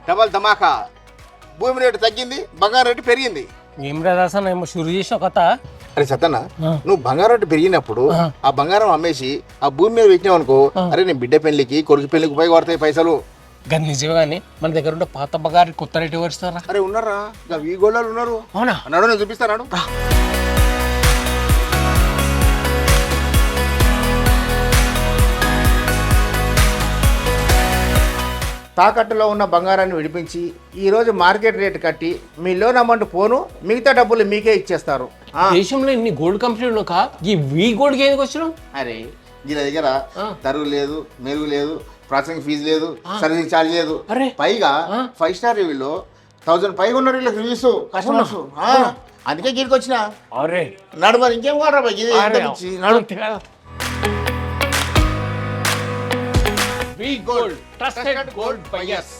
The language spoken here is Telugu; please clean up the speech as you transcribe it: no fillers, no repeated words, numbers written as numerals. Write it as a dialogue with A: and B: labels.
A: డబల్ ధమాకా. భూమి రేటు తగ్గింది, బంగారం రేటు పెరిగింది.
B: ఏం రాదాసన్ ఏమో షురు చేసిన కొత్త.
A: అరే సత్తన్న, నువ్వు బంగారం రేటు పెరిగినప్పుడు ఆ బంగారం అమ్మేసి ఆ భూమి మీద పెట్టినావు అనుకో, అరే నేను బిడ్డ పెళ్లికి కొడుకు పెళ్లికి పోయి కొడతాయి పైసలు.
B: కానీ నిజమే కానీ మన దగ్గర ఉంటే పాత బంగారు కొత్త రేటు ఎవరిస్తారా?
A: అరే ఉన్నారా, ఇంకా ఈ గోళాలు ఉన్నారు.
B: అవునా?
A: అన్నాడు, నేను చూపిస్తాను. తాకట్టులో ఉన్న బంగారాన్ని విడిపించి ఈరోజు మార్కెట్ రేటు కట్టి మీ లోన్ అమౌంట్ పోను, మిగతా డబ్బులు మీకే ఇచ్చేస్తారు.
B: దేశంలో ఇన్ని గోల్డ్ కంపెనీలు ఈ వీ గోల్డ్ కి ఎందుకు వచ్చినాం?
A: అరే దీని దగ్గర తరుగు లేదు, మెరుగు లేదు, ప్రాసెసింగ్ ఫీజు లేదు, సర్వీసింగ్ ఛార్జ్ లేదు. పైగా 5 స్టార్ రివ్యూలో 1000 పైగా ఉన్నారు వీళ్ళకి రివ్యూస్ కస్టమర్స్. అందుకే గీడికి వచ్చిన.
B: అరే
A: నడు మరి ఇంకేం వాడరా
B: V gold trusted gold buyers.